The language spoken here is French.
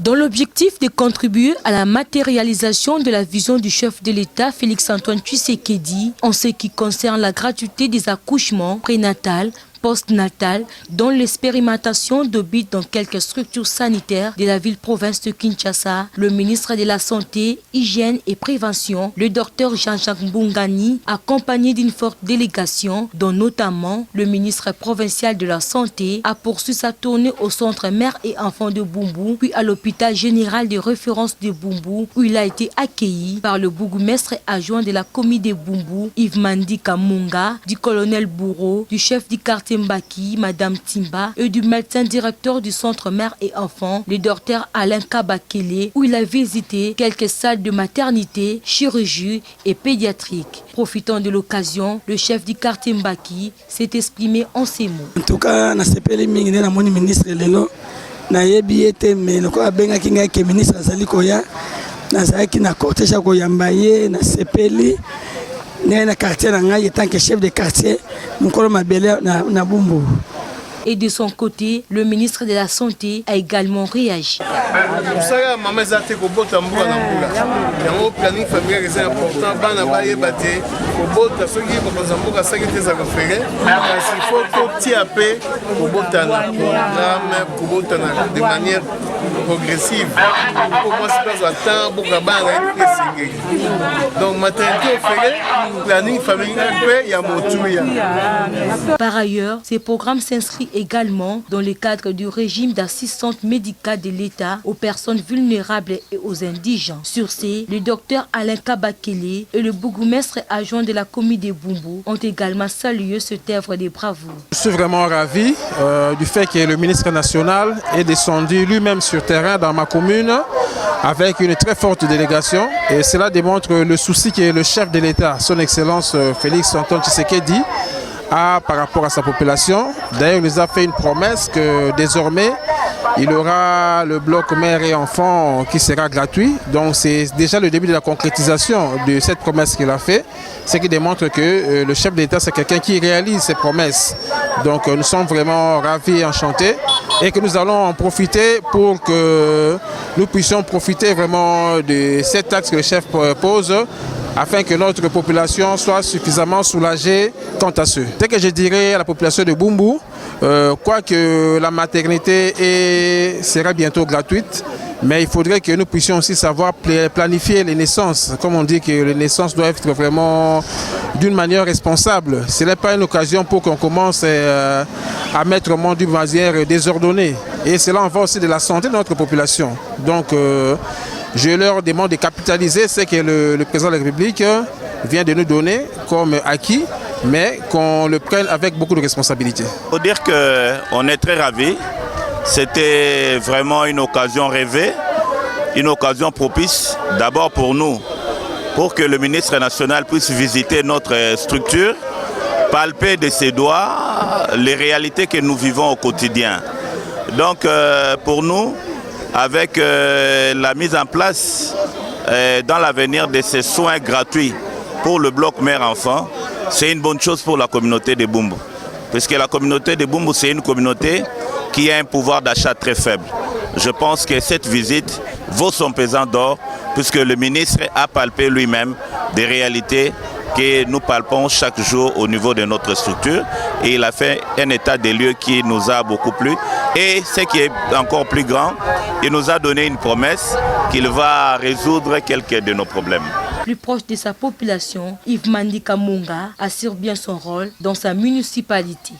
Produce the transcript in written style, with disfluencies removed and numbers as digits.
Dans l'objectif de contribuer à la matérialisation de la vision du chef de l'État Félix-Antoine Tshisekedi en ce qui concerne la gratuité des accouchements prénatals, post-natal, dont l'expérimentation de bits dans quelques structures sanitaires de la ville-province de Kinshasa, le ministre de la Santé, Hygiène et Prévention, le docteur Jean-Jacques Mbungani, accompagné d'une forte délégation, dont notamment le ministre provincial de la Santé, a poursuivi sa tournée au centre mère et enfants de Bumbu, puis à l'hôpital général de référence de Bumbu, où il a été accueilli par le bourgmestre adjoint de la commune de Bumbu, Yves Mandi Kamunga, du colonel Bourreau, du chef du quartier Mbaki, Madame Timba, et du médecin directeur du centre mère et enfants, le docteur Alain Kabakele, où il a visité quelques salles de maternité, chirurgie et pédiatrique. Profitant de l'occasion, le chef du quartier Mbaki s'est exprimé en ces mots. En tout cas, na sepeli mingi na moni ministre lelo na yebi ete me loko abenga kinga ke ministre azali koya na zaki na cortège ko yambaye na sepeli na quartier na ngai tant que chef de quartier mukolo mabele na Bumbu. Et de son côté, le ministre de la Santé a également réagi. De manière progressive. Donc, par ailleurs, ces programmes s'inscrivent également dans le cadre du régime d'assistance médicale de l'État aux personnes vulnérables et aux indigents. Sur ce, le docteur Alain Kabakele et le bourgmestre adjoint de la commune de Bumbu ont également salué cette œuvre de bravoure. Je suis vraiment ravi du fait que le ministre national est descendu lui-même sur terrain dans ma commune avec une très forte délégation, et cela démontre le souci que le chef de l'État, son Excellence Félix-Antoine Tshisekedi, a par rapport à sa population. D'ailleurs, il nous a fait une promesse que désormais, il aura le bloc mère et enfants qui sera gratuit. Donc c'est déjà le début de la concrétisation de cette promesse qu'il a fait, ce qui démontre que le chef de l'État, c'est quelqu'un qui réalise ses promesses. Donc nous sommes vraiment ravis et enchantés, et que nous allons en profiter pour que nous puissions profiter vraiment de cet axe que le chef pose, afin que notre population soit suffisamment soulagée quant à ce. Ce que je dirais à la population de Bumbu, quoique la maternité sera bientôt gratuite, mais il faudrait que nous puissions aussi savoir planifier les naissances. Comme on dit que les naissances doivent être vraiment d'une manière responsable. Ce n'est pas une occasion pour qu'on commence à mettre au monde d'une manière désordonnée. Et cela en va aussi de la santé de notre population. Donc, je leur demande de capitaliser ce que le président de la République vient de nous donner comme acquis, mais qu'on le prenne avec beaucoup de responsabilité. Il faut dire qu'on est très ravis. C'était vraiment une occasion rêvée, une occasion propice d'abord pour nous, pour que le ministre national puisse visiter notre structure, palper de ses doigts les réalités que nous vivons au quotidien. Donc pour nous, avec la mise en place dans l'avenir de ces soins gratuits pour le bloc mère-enfant, c'est une bonne chose pour la communauté de Bumbu. Puisque la communauté de Bumbu, c'est une communauté qui a un pouvoir d'achat très faible. Je pense que cette visite vaut son pesant d'or, puisque le ministre a palpé lui-même des réalités que nous palpons chaque jour au niveau de notre structure, et il a fait un état des lieux qui nous a beaucoup plu. Et ce qui est encore plus grand, il nous a donné une promesse qu'il va résoudre quelques de nos problèmes. Plus proche de sa population, Yves Mandi Kamunga assure bien son rôle dans sa municipalité.